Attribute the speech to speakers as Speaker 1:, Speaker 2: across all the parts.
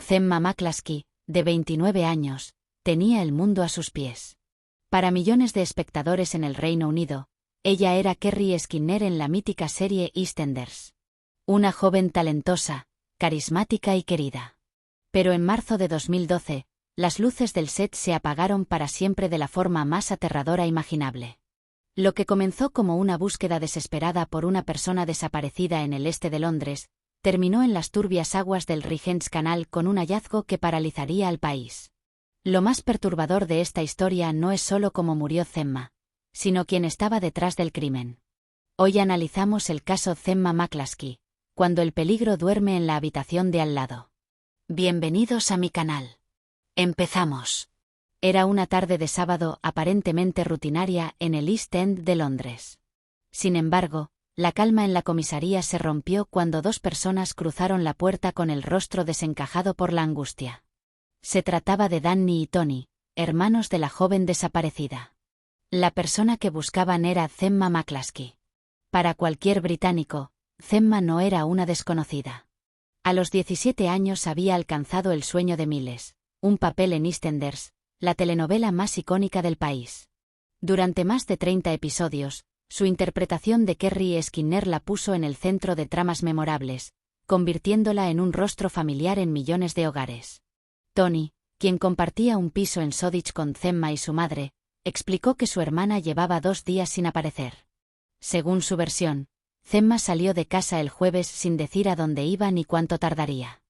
Speaker 1: Themma McCluskey, de 29 años, tenía el mundo a sus pies. Para millones de espectadores en el Reino Unido, ella era Kerry Skinner en la mítica serie EastEnders. Una joven talentosa, carismática y querida. Pero en marzo de 2012, las luces del set se apagaron para siempre de la forma más aterradora imaginable. Lo que comenzó como una búsqueda desesperada por una persona desaparecida en el este de Londres, terminó en las turbias aguas del Regent's Canal con un hallazgo que paralizaría al país. Lo más perturbador de esta historia no es solo cómo murió Themma, sino quién estaba detrás del crimen. Hoy analizamos el caso Themma McCluskey, cuando el peligro duerme en la habitación de al lado. Bienvenidos a mi canal. Empezamos. Era una tarde de sábado aparentemente rutinaria en el East End de Londres. Sin embargo, la calma en la comisaría se rompió cuando dos personas cruzaron la puerta con el rostro desencajado por la angustia. Se trataba de Danny y Tony, hermanos de la joven desaparecida. La persona que buscaban era Themma McCluskey. Para cualquier británico, Themma no era una desconocida. A los 17 años había alcanzado el sueño de miles, un papel en EastEnders, la telenovela más icónica del país. Durante más de 30 episodios, su interpretación de Kerry Skinner la puso en el centro de tramas memorables, convirtiéndola en un rostro familiar en millones de hogares. Tony, quien compartía un piso en Shoreditch con Themma y su madre, explicó que su hermana llevaba 2 días sin aparecer. Según su versión, Themma salió de casa el jueves sin decir a dónde iba ni cuánto tardaría.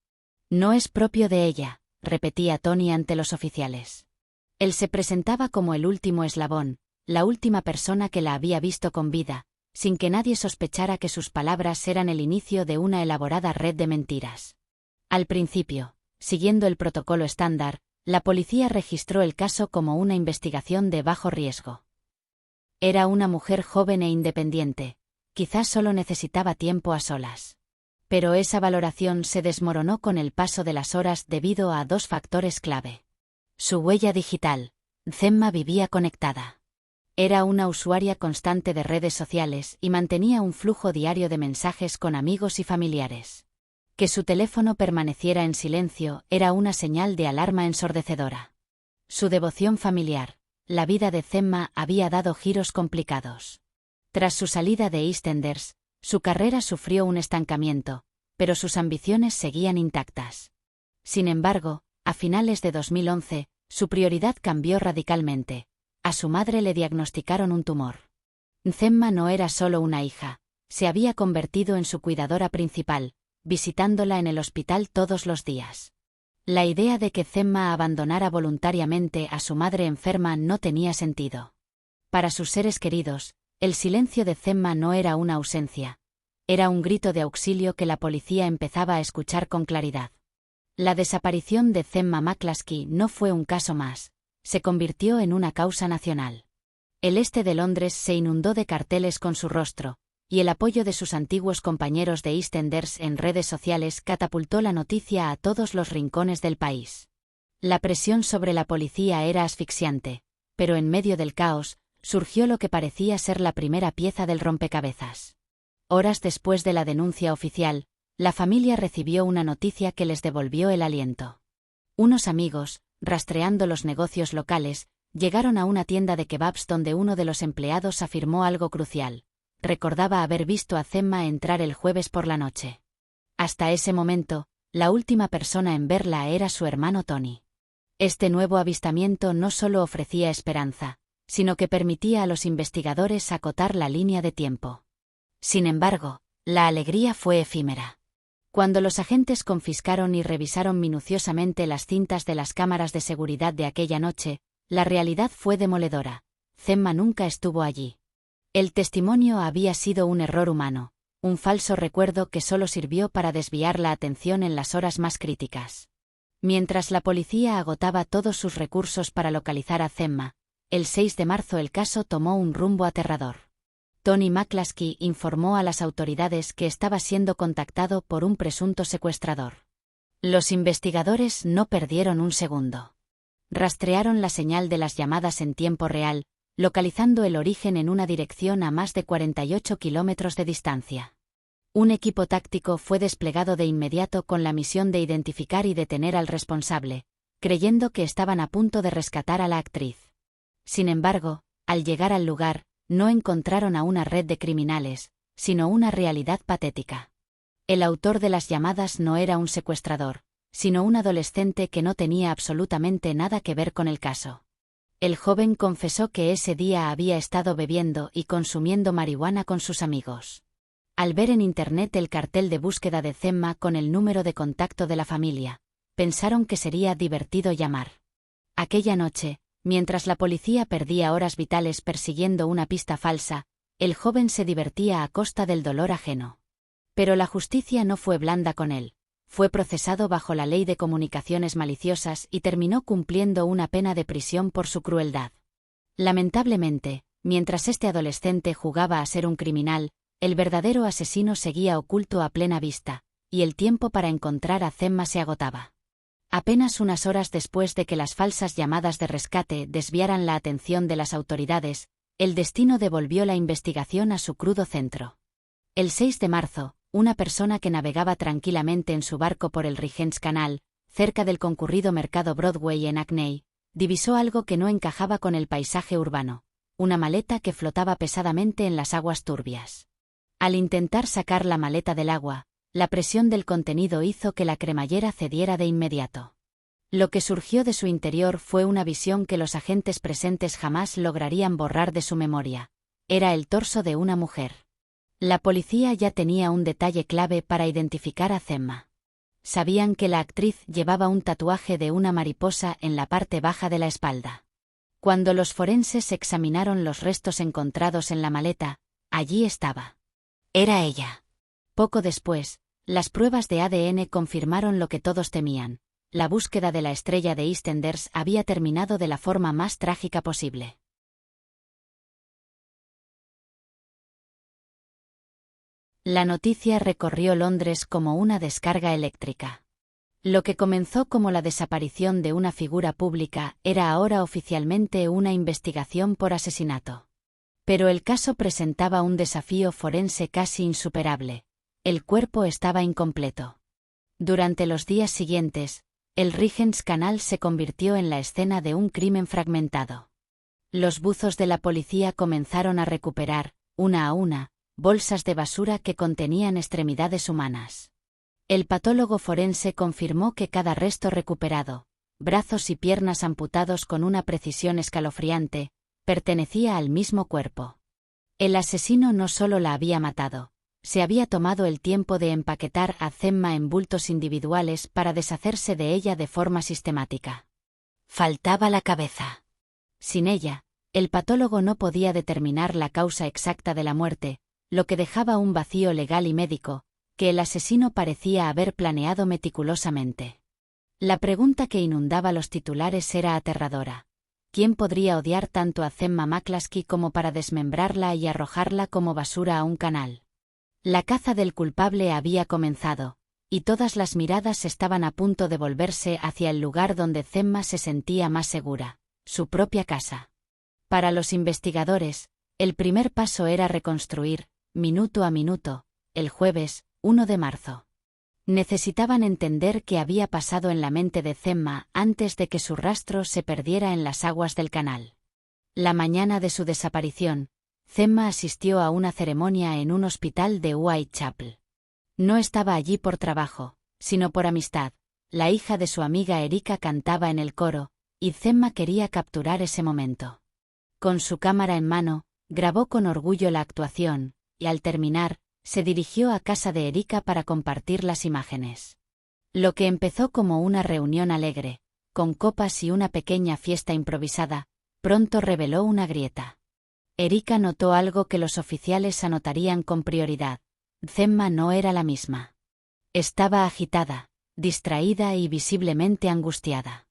Speaker 1: No es propio de ella, repetía Tony ante los oficiales. Él se presentaba como el último eslabón, la última persona que la había visto con vida, sin que nadie sospechara que sus palabras eran el inicio de una elaborada red de mentiras. Al principio, siguiendo el protocolo estándar, la policía registró el caso como una investigación de bajo riesgo. Era una mujer joven e independiente, quizás solo necesitaba tiempo a solas. Pero esa valoración se desmoronó con el paso de las horas debido a 2 factores clave. Su huella digital. Themma vivía conectada. Era una usuaria constante de redes sociales y mantenía un flujo diario de mensajes con amigos y familiares. Que su teléfono permaneciera en silencio era una señal de alarma ensordecedora. Su devoción familiar. La vida de Themma había dado giros complicados. Tras su salida de EastEnders, su carrera sufrió un estancamiento, pero sus ambiciones seguían intactas. Sin embargo, a finales de 2011, su prioridad cambió radicalmente. A su madre le diagnosticaron un tumor. Themma no era solo una hija, se había convertido en su cuidadora principal, visitándola en el hospital todos los días. La idea de que Themma abandonara voluntariamente a su madre enferma no tenía sentido. Para sus seres queridos, el silencio de Themma no era una ausencia. Era un grito de auxilio que la policía empezaba a escuchar con claridad. La desaparición de Themma McCluskey no fue un caso más, se convirtió en una causa nacional. El este de Londres se inundó de carteles con su rostro, y el apoyo de sus antiguos compañeros de EastEnders en redes sociales catapultó la noticia a todos los rincones del país. La presión sobre la policía era asfixiante, pero en medio del caos, surgió lo que parecía ser la primera pieza del rompecabezas. Horas después de la denuncia oficial, la familia recibió una noticia que les devolvió el aliento. Unos amigos, rastreando los negocios locales, llegaron a una tienda de kebabs donde uno de los empleados afirmó algo crucial. Recordaba haber visto a Themma entrar el jueves por la noche. Hasta ese momento, la última persona en verla era su hermano Tony. Este nuevo avistamiento no solo ofrecía esperanza, sino que permitía a los investigadores acotar la línea de tiempo. Sin embargo, la alegría fue efímera. Cuando los agentes confiscaron y revisaron minuciosamente las cintas de las cámaras de seguridad de aquella noche, la realidad fue demoledora. Themma nunca estuvo allí. El testimonio había sido un error humano, un falso recuerdo que solo sirvió para desviar la atención en las horas más críticas. Mientras la policía agotaba todos sus recursos para localizar a Themma, el 6 de marzo el caso tomó un rumbo aterrador. Tony McCluskey informó a las autoridades que estaba siendo contactado por un presunto secuestrador. Los investigadores no perdieron un segundo. Rastrearon la señal de las llamadas en tiempo real, localizando el origen en una dirección a más de 48 kilómetros de distancia. Un equipo táctico fue desplegado de inmediato con la misión de identificar y detener al responsable, creyendo que estaban a punto de rescatar a la actriz. Sin embargo, al llegar al lugar, no encontraron a una red de criminales, sino una realidad patética. El autor de las llamadas no era un secuestrador, sino un adolescente que no tenía absolutamente nada que ver con el caso. El joven confesó que ese día había estado bebiendo y consumiendo marihuana con sus amigos. Al ver en internet el cartel de búsqueda de Thelma con el número de contacto de la familia, pensaron que sería divertido llamar. Aquella noche, mientras la policía perdía horas vitales persiguiendo una pista falsa, el joven se divertía a costa del dolor ajeno. Pero la justicia no fue blanda con él. Fue procesado bajo la ley de comunicaciones maliciosas y terminó cumpliendo una pena de prisión por su crueldad. Lamentablemente, mientras este adolescente jugaba a ser un criminal, el verdadero asesino seguía oculto a plena vista, y el tiempo para encontrar a Thelma se agotaba. Apenas unas horas después de que las falsas llamadas de rescate desviaran la atención de las autoridades, el destino devolvió la investigación a su crudo centro. El 6 de marzo, una persona que navegaba tranquilamente en su barco por el Regent's Canal, cerca del concurrido mercado Broadway en Hackney, divisó algo que no encajaba con el paisaje urbano: una maleta que flotaba pesadamente en las aguas turbias. Al intentar sacar la maleta del agua, la presión del contenido hizo que la cremallera cediera de inmediato. Lo que surgió de su interior fue una visión que los agentes presentes jamás lograrían borrar de su memoria. Era el torso de una mujer. La policía ya tenía un detalle clave para identificar a Thelma. Sabían que la actriz llevaba un tatuaje de una mariposa en la parte baja de la espalda. Cuando los forenses examinaron los restos encontrados en la maleta, allí estaba. Era ella. Poco después, las pruebas de ADN confirmaron lo que todos temían: la búsqueda de la estrella de EastEnders había terminado de la forma más trágica posible. La noticia recorrió Londres como una descarga eléctrica. Lo que comenzó como la desaparición de una figura pública era ahora oficialmente una investigación por asesinato. Pero el caso presentaba un desafío forense casi insuperable: el cuerpo estaba incompleto. Durante los días siguientes, el Regent's Canal se convirtió en la escena de un crimen fragmentado. Los buzos de la policía comenzaron a recuperar, una a una, bolsas de basura que contenían extremidades humanas. El patólogo forense confirmó que cada resto recuperado, brazos y piernas amputados con una precisión escalofriante, pertenecía al mismo cuerpo. El asesino no solo la había matado, se había tomado el tiempo de empaquetar a Thelma en bultos individuales para deshacerse de ella de forma sistemática. Faltaba la cabeza. Sin ella, el patólogo no podía determinar la causa exacta de la muerte, lo que dejaba un vacío legal y médico, que el asesino parecía haber planeado meticulosamente. La pregunta que inundaba los titulares era aterradora: ¿quién podría odiar tanto a Thelma McCluskey como para desmembrarla y arrojarla como basura a un canal? La caza del culpable había comenzado, y todas las miradas estaban a punto de volverse hacia el lugar donde Thelma se sentía más segura: su propia casa. Para los investigadores, el primer paso era reconstruir, minuto a minuto, el jueves, 1 de marzo. Necesitaban entender qué había pasado en la mente de Thelma antes de que su rastro se perdiera en las aguas del canal. La mañana de su desaparición, Thelma asistió a una ceremonia en un hospital de Whitechapel. No estaba allí por trabajo, sino por amistad. La hija de su amiga Erika cantaba en el coro, y Thelma quería capturar ese momento. Con su cámara en mano, grabó con orgullo la actuación, y al terminar, se dirigió a casa de Erika para compartir las imágenes. Lo que empezó como una reunión alegre, con copas y una pequeña fiesta improvisada, pronto reveló una grieta. Erika notó algo que los oficiales anotarían con prioridad: Thelma no era la misma. Estaba agitada, distraída y visiblemente angustiada.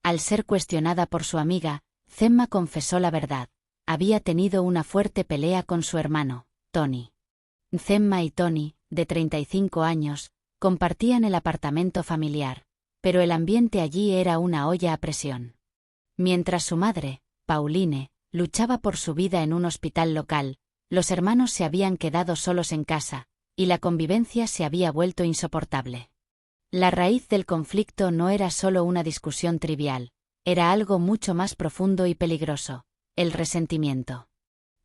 Speaker 1: Al ser cuestionada por su amiga, Thelma confesó la verdad: había tenido una fuerte pelea con su hermano, Tony. Thelma y Tony, de 35 años, compartían el apartamento familiar, pero el ambiente allí era una olla a presión. Mientras su madre, Pauline, luchaba por su vida en un hospital local, los hermanos se habían quedado solos en casa, y la convivencia se había vuelto insoportable. La raíz del conflicto no era solo una discusión trivial, era algo mucho más profundo y peligroso: el resentimiento.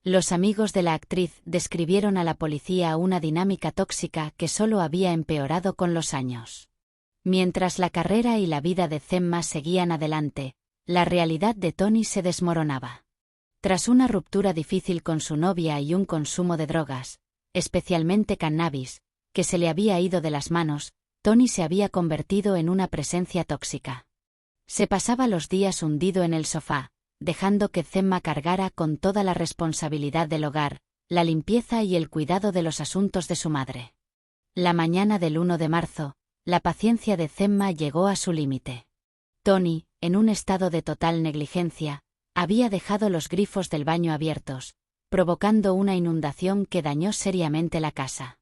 Speaker 1: Los amigos de la actriz describieron a la policía una dinámica tóxica que solo había empeorado con los años. Mientras la carrera y la vida de Thelma seguían adelante, la realidad de Tony se desmoronaba. Tras una ruptura difícil con su novia y un consumo de drogas, especialmente cannabis, que se le había ido de las manos, Tony se había convertido en una presencia tóxica. Se pasaba los días hundido en el sofá, dejando que Thelma cargara con toda la responsabilidad del hogar, la limpieza y el cuidado de los asuntos de su madre. La mañana del 1 de marzo, la paciencia de Thelma llegó a su límite. Tony, en un estado de total negligencia, había dejado los grifos del baño abiertos, provocando una inundación que dañó seriamente la casa.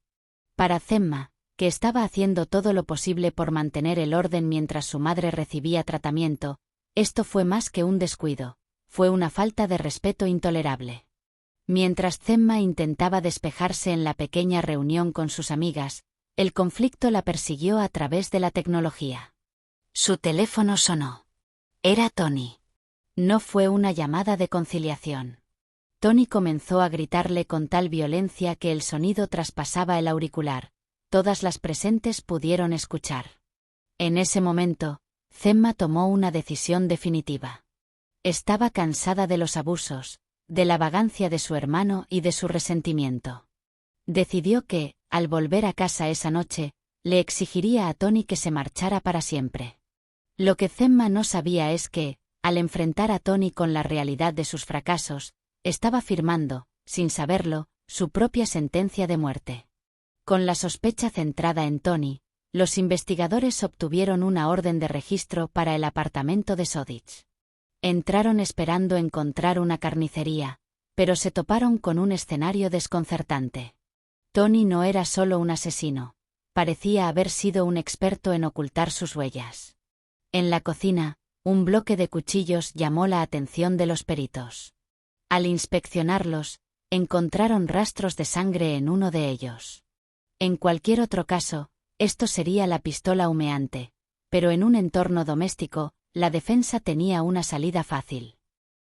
Speaker 1: Para Thelma, que estaba haciendo todo lo posible por mantener el orden mientras su madre recibía tratamiento, esto fue más que un descuido, fue una falta de respeto intolerable. Mientras Thelma intentaba despejarse en la pequeña reunión con sus amigas, el conflicto la persiguió a través de la tecnología. Su teléfono sonó. Era Tony. No fue una llamada de conciliación. Tony comenzó a gritarle con tal violencia que el sonido traspasaba el auricular. Todas las presentes pudieron escuchar. En ese momento, Thelma tomó una decisión definitiva. Estaba cansada de los abusos, de la vagancia de su hermano y de su resentimiento. Decidió que, al volver a casa esa noche, le exigiría a Tony que se marchara para siempre. Lo que Thelma no sabía es que, al enfrentar a Tony con la realidad de sus fracasos, estaba firmando, sin saberlo, su propia sentencia de muerte. Con la sospecha centrada en Tony, los investigadores obtuvieron una orden de registro para el apartamento de Shoreditch. Entraron esperando encontrar una carnicería, pero se toparon con un escenario desconcertante. Tony no era solo un asesino, parecía haber sido un experto en ocultar sus huellas. En la cocina, un bloque de cuchillos llamó la atención de los peritos. Al inspeccionarlos, encontraron rastros de sangre en uno de ellos. En cualquier otro caso, esto sería la pistola humeante, pero en un entorno doméstico, la defensa tenía una salida fácil.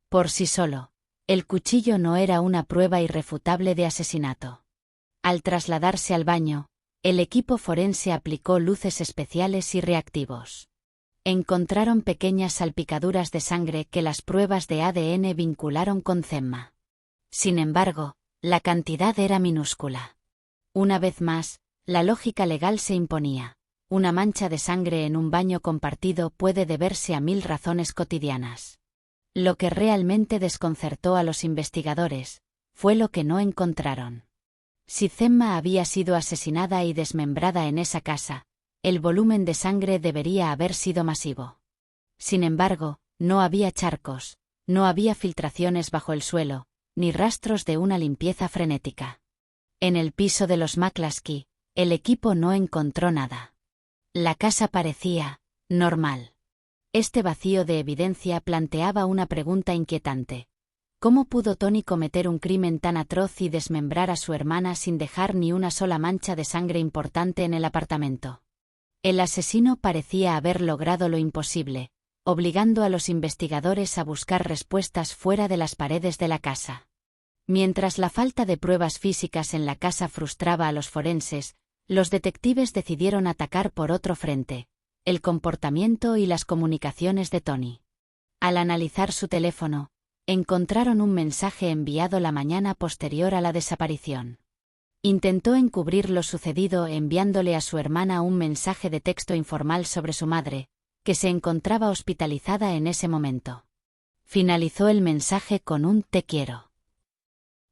Speaker 1: Por sí solo, el cuchillo no era una prueba irrefutable de asesinato. Al trasladarse al baño, el equipo forense aplicó luces especiales y reactivos. Encontraron pequeñas salpicaduras de sangre que las pruebas de ADN vincularon con Thelma. Sin embargo, la cantidad era minúscula. Una vez más, la lógica legal se imponía. Una mancha de sangre en un baño compartido puede deberse a 1000 razones cotidianas. Lo que realmente desconcertó a los investigadores fue lo que no encontraron. Si Thelma había sido asesinada y desmembrada en esa casa, el volumen de sangre debería haber sido masivo. Sin embargo, no había charcos, no había filtraciones bajo el suelo, ni rastros de una limpieza frenética. En el piso de los McCluskey, el equipo no encontró nada. La casa parecía normal. Este vacío de evidencia planteaba una pregunta inquietante. ¿Cómo pudo Tony cometer un crimen tan atroz y desmembrar a su hermana sin dejar ni una sola mancha de sangre importante en el apartamento? El asesino parecía haber logrado lo imposible, obligando a los investigadores a buscar respuestas fuera de las paredes de la casa. Mientras la falta de pruebas físicas en la casa frustraba a los forenses, los detectives decidieron atacar por otro frente: el comportamiento y las comunicaciones de Tony. Al analizar su teléfono, encontraron un mensaje enviado la mañana posterior a la desaparición. Intentó encubrir lo sucedido enviándole a su hermana un mensaje de texto informal sobre su madre, que se encontraba hospitalizada en ese momento. Finalizó el mensaje con un "te quiero".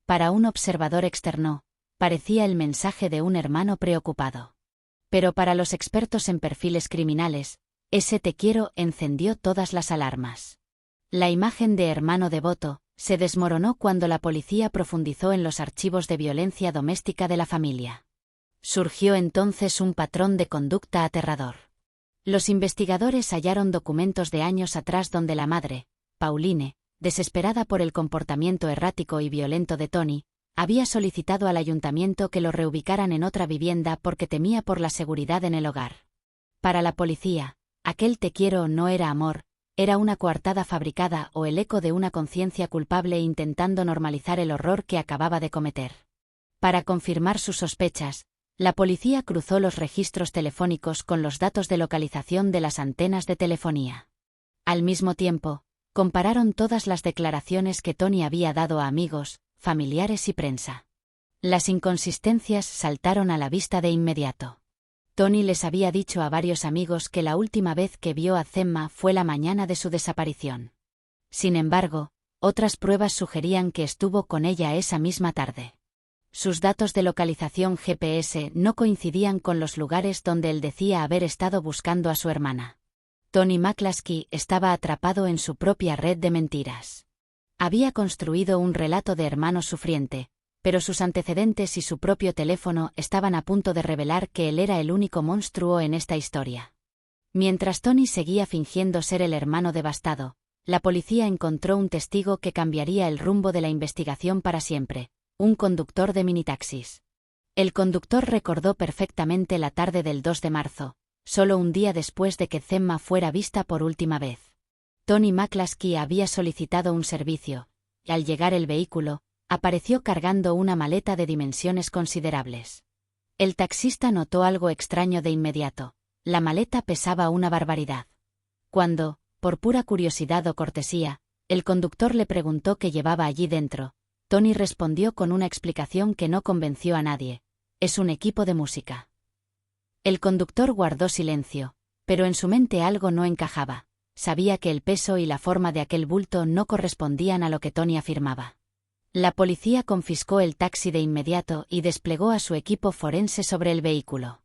Speaker 1: Para un observador externo, parecía el mensaje de un hermano preocupado. Pero para los expertos en perfiles criminales, ese "te quiero" encendió todas las alarmas. La imagen de hermano devoto se desmoronó cuando la policía profundizó en los archivos de violencia doméstica de la familia. Surgió entonces un patrón de conducta aterrador. Los investigadores hallaron documentos de años atrás donde la madre, Pauline, desesperada por el comportamiento errático y violento de Tony, Había solicitado al ayuntamiento que lo reubicaran en otra vivienda porque temía por la seguridad en el hogar. Para la policía, aquel te quiero no era amor, era una coartada fabricada o el eco de una conciencia culpable intentando normalizar el horror que acababa de cometer. Para confirmar sus sospechas, la policía cruzó los registros telefónicos con los datos de localización de las antenas de telefonía. Al mismo tiempo, compararon todas las declaraciones que Tony había dado a amigos, familiares y prensa. Las inconsistencias saltaron a la vista de inmediato. Tony les había dicho a varios amigos que la última vez que vio a Thelma fue la mañana de su desaparición. Sin embargo, otras pruebas sugerían que estuvo con ella esa misma tarde. Sus datos de localización GPS no coincidían con los lugares donde él decía haber estado buscando a su hermana. Tony McCluskey estaba atrapado en su propia red de mentiras. Había construido un relato de hermano sufriente, pero sus antecedentes y su propio teléfono estaban a punto de revelar que él era el único monstruo en esta historia. Mientras Tony seguía fingiendo ser el hermano devastado, la policía encontró un testigo que cambiaría el rumbo de la investigación para siempre, un conductor de minitaxis. El conductor recordó perfectamente la tarde del 2 de marzo, solo un día después de que Thelma fuera vista por última vez. Tony McCluskey había solicitado un servicio, y al llegar el vehículo, apareció cargando una maleta de dimensiones considerables. El taxista notó algo extraño de inmediato: la maleta pesaba una barbaridad. Cuando, por pura curiosidad o cortesía, el conductor le preguntó qué llevaba allí dentro, Tony respondió con una explicación que no convenció a nadie: es un equipo de música. El conductor guardó silencio, pero en su mente algo no encajaba. Sabía que el peso y la forma de aquel bulto no correspondían a lo que Tony afirmaba. La policía confiscó el taxi de inmediato y desplegó a su equipo forense sobre el vehículo.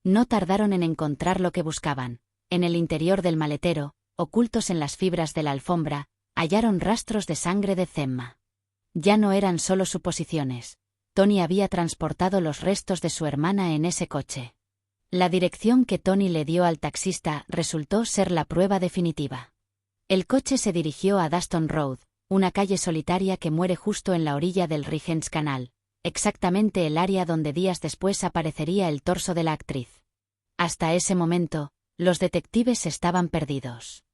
Speaker 1: No tardaron en encontrar lo que buscaban. En el interior del maletero, ocultos en las fibras de la alfombra, hallaron rastros de sangre de Thelma. Ya no eran solo suposiciones. Tony había transportado los restos de su hermana en ese coche. La dirección que Tony le dio al taxista resultó ser la prueba definitiva. El coche se dirigió a Daston Road, una calle solitaria que muere justo en la orilla del Regent's Canal, exactamente el área donde días después aparecería el torso de la actriz. Hasta ese momento, los detectives estaban perdidos.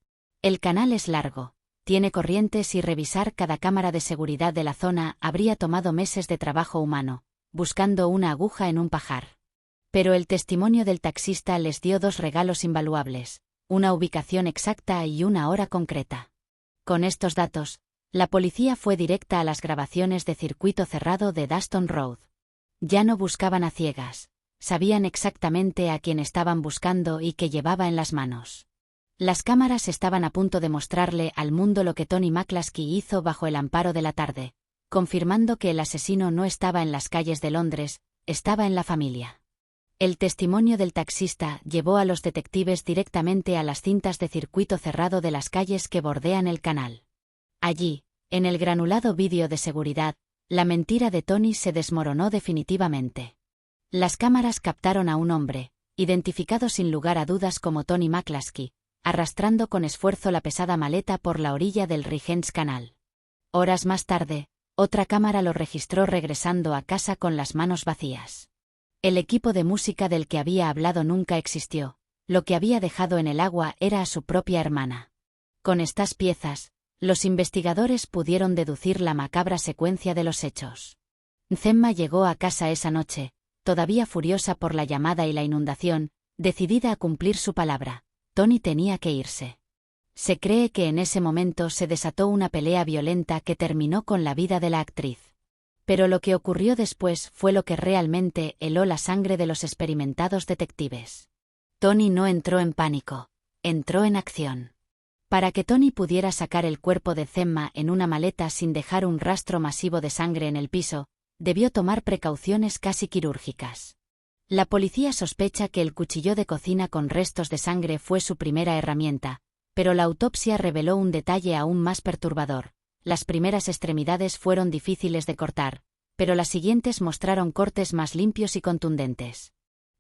Speaker 1: El canal es largo, tiene corrientes y revisar cada cámara de seguridad de la zona habría tomado meses de trabajo humano, buscando una aguja en un pajar. Pero el testimonio del taxista les dio dos regalos invaluables: una ubicación exacta y una hora concreta. Con estos datos, la policía fue directa a las grabaciones de circuito cerrado de Daston Road. Ya no buscaban a ciegas, sabían exactamente a quién estaban buscando y qué llevaba en las manos. Las cámaras estaban a punto de mostrarle al mundo lo que Tony McCluskey hizo bajo el amparo de la tarde, confirmando que el asesino no estaba en las calles de Londres, estaba en la familia. El testimonio del taxista llevó a los detectives directamente a las cintas de circuito cerrado de las calles que bordean el canal. Allí, en el granulado vídeo de seguridad, la mentira de Tony se desmoronó definitivamente. Las cámaras captaron a un hombre, identificado sin lugar a dudas como Tony McCluskey, arrastrando con esfuerzo la pesada maleta por la orilla del Regent's Canal. Horas más tarde, otra cámara lo registró regresando a casa con las manos vacías. El equipo de música del que había hablado nunca existió, lo que había dejado en el agua era a su propia hermana. Con estas piezas, los investigadores pudieron deducir la macabra secuencia de los hechos. Thelma llegó a casa esa noche, todavía furiosa por la llamada y la inundación, decidida a cumplir su palabra: Tony tenía que irse. Se cree que en ese momento se desató una pelea violenta que terminó con la vida de la actriz. Pero lo que ocurrió después fue lo que realmente heló la sangre de los experimentados detectives. Tony no entró en pánico, entró en acción. Para que Tony pudiera sacar el cuerpo de Thelma en una maleta sin dejar un rastro masivo de sangre en el piso, debió tomar precauciones casi quirúrgicas. La policía sospecha que el cuchillo de cocina con restos de sangre fue su primera herramienta, pero la autopsia reveló un detalle aún más perturbador: las primeras extremidades fueron difíciles de cortar, pero las siguientes mostraron cortes más limpios y contundentes.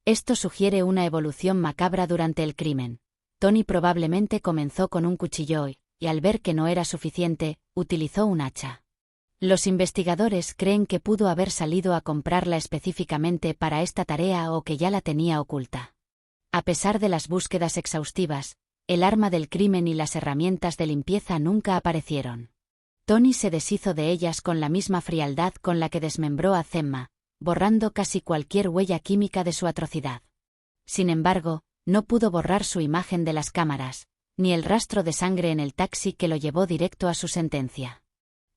Speaker 1: Esto sugiere una evolución macabra durante el crimen. Tony probablemente comenzó con un cuchillo y, al ver que no era suficiente, utilizó un hacha. Los investigadores creen que pudo haber salido a comprarla específicamente para esta tarea o que ya la tenía oculta. A pesar de las búsquedas exhaustivas, el arma del crimen y las herramientas de limpieza nunca aparecieron. Tony se deshizo de ellas con la misma frialdad con la que desmembró a Themma, borrando casi cualquier huella química de su atrocidad. Sin embargo, no pudo borrar su imagen de las cámaras, ni el rastro de sangre en el taxi que lo llevó directo a su sentencia.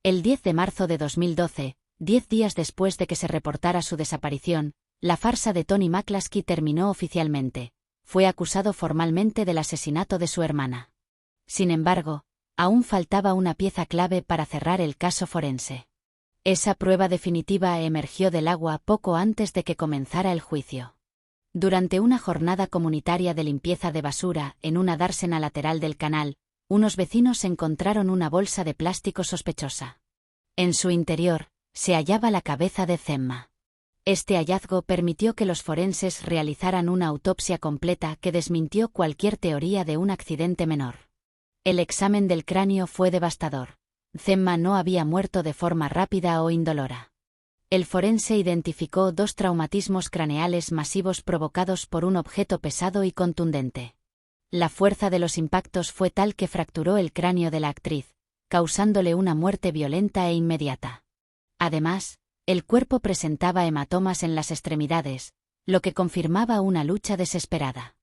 Speaker 1: El 10 de marzo de 2012, 10 días después de que se reportara su desaparición, la farsa de Tony McCluskey terminó oficialmente. Fue acusado formalmente del asesinato de su hermana. Sin embargo, aún faltaba una pieza clave para cerrar el caso forense. Esa prueba definitiva emergió del agua poco antes de que comenzara el juicio. Durante una jornada comunitaria de limpieza de basura en una dársena lateral del canal, unos vecinos encontraron una bolsa de plástico sospechosa. En su interior, se hallaba la cabeza de Themma. Este hallazgo permitió que los forenses realizaran una autopsia completa que desmintió cualquier teoría de un accidente menor. El examen del cráneo fue devastador. Themma no había muerto de forma rápida o indolora. El forense identificó 2 traumatismos craneales masivos provocados por un objeto pesado y contundente. La fuerza de los impactos fue tal que fracturó el cráneo de la actriz, causándole una muerte violenta e inmediata. Además, el cuerpo presentaba hematomas en las extremidades, lo que confirmaba una lucha desesperada.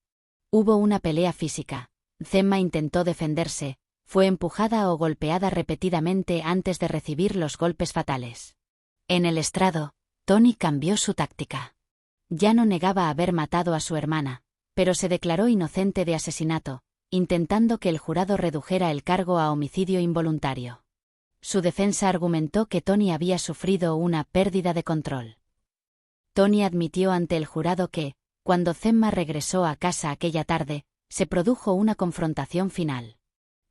Speaker 1: Hubo una pelea física. Themma intentó defenderse, fue empujada o golpeada repetidamente antes de recibir los golpes fatales. En el estrado, Tony cambió su táctica. Ya no negaba haber matado a su hermana, pero se declaró inocente de asesinato, intentando que el jurado redujera el cargo a homicidio involuntario. Su defensa argumentó que Tony había sufrido una pérdida de control. Tony admitió ante el jurado que, cuando Themma regresó a casa aquella tarde, se produjo una confrontación final.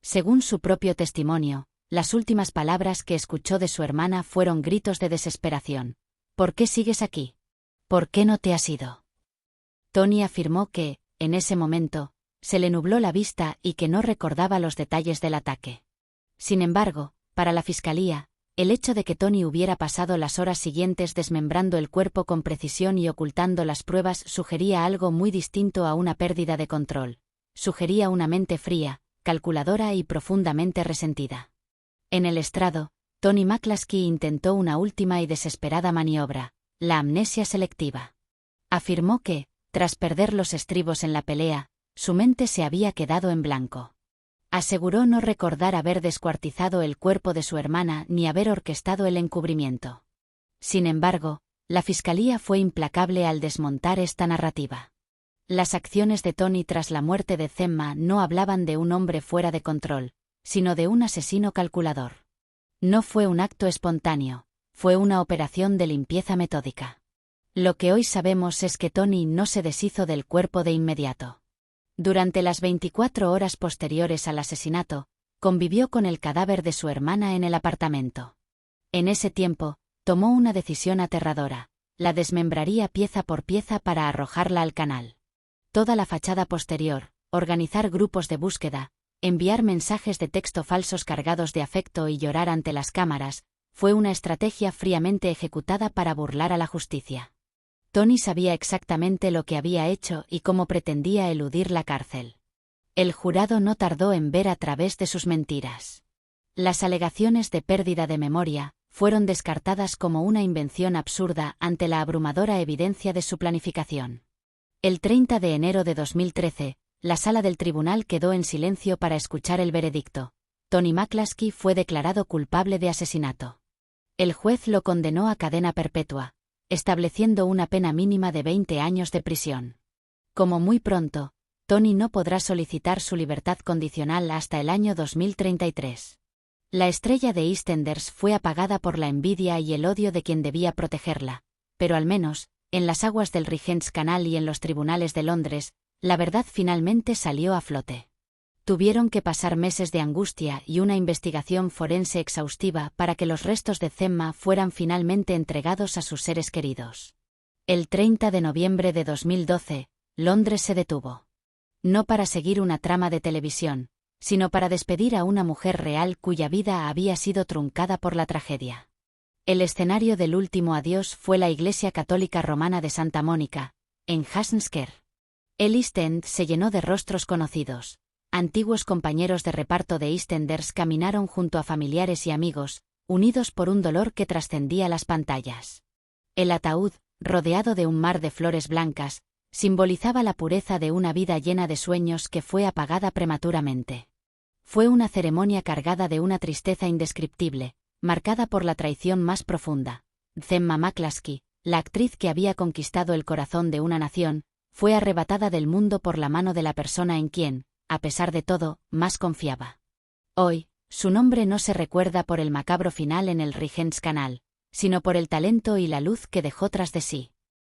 Speaker 1: Según su propio testimonio, las últimas palabras que escuchó de su hermana fueron gritos de desesperación. ¿Por qué sigues aquí? ¿Por qué no te has ido? Tony afirmó que, en ese momento, se le nubló la vista y que no recordaba los detalles del ataque. Sin embargo, para la fiscalía, el hecho de que Tony hubiera pasado las horas siguientes desmembrando el cuerpo con precisión y ocultando las pruebas sugería algo muy distinto a una pérdida de control. Sugería una mente fría, calculadora y profundamente resentida. En el estrado, Tony McCluskey intentó una última y desesperada maniobra, la amnesia selectiva. Afirmó que, tras perder los estribos en la pelea, su mente se había quedado en blanco. Aseguró no recordar haber descuartizado el cuerpo de su hermana ni haber orquestado el encubrimiento. Sin embargo, la fiscalía fue implacable al desmontar esta narrativa. Las acciones de Tony tras la muerte de Themma no hablaban de un hombre fuera de control, sino de un asesino calculador. No fue un acto espontáneo, fue una operación de limpieza metódica. Lo que hoy sabemos es que Tony no se deshizo del cuerpo de inmediato. Durante las 24 horas posteriores al asesinato, convivió con el cadáver de su hermana en el apartamento. En ese tiempo, tomó una decisión aterradora: la desmembraría pieza por pieza para arrojarla al canal. Toda la fachada posterior, organizar grupos de búsqueda, enviar mensajes de texto falsos cargados de afecto y llorar ante las cámaras, fue una estrategia fríamente ejecutada para burlar a la justicia. Tony sabía exactamente lo que había hecho y cómo pretendía eludir la cárcel. El jurado no tardó en ver a través de sus mentiras. Las alegaciones de pérdida de memoria fueron descartadas como una invención absurda ante la abrumadora evidencia de su planificación. El 30 de enero de 2013, la sala del tribunal quedó en silencio para escuchar el veredicto. Tony McCluskey fue declarado culpable de asesinato. El juez lo condenó a cadena perpetua, estableciendo una pena mínima de 20 años de prisión. Como muy pronto, Tony no podrá solicitar su libertad condicional hasta el año 2033. La estrella de EastEnders fue apagada por la envidia y el odio de quien debía protegerla, pero al menos, en las aguas del Regent's Canal y en los tribunales de Londres, la verdad finalmente salió a flote. Tuvieron que pasar meses de angustia y una investigación forense exhaustiva para que los restos de Themma fueran finalmente entregados a sus seres queridos. El 30 de noviembre de 2012, Londres se detuvo. No para seguir una trama de televisión, sino para despedir a una mujer real cuya vida había sido truncada por la tragedia. El escenario del último adiós fue la Iglesia Católica Romana de Santa Mónica, en Hasensker. El East End se llenó de rostros conocidos. Antiguos compañeros de reparto de EastEnders caminaron junto a familiares y amigos, unidos por un dolor que trascendía las pantallas. El ataúd, rodeado de un mar de flores blancas, simbolizaba la pureza de una vida llena de sueños que fue apagada prematuramente. Fue una ceremonia cargada de una tristeza indescriptible, marcada por la traición más profunda. Zemma McCluskey, la actriz que había conquistado el corazón de una nación, fue arrebatada del mundo por la mano de la persona en quien, a pesar de todo, más confiaba. Hoy, su nombre no se recuerda por el macabro final en el Rigscanal, sino por el talento y la luz que dejó tras de sí.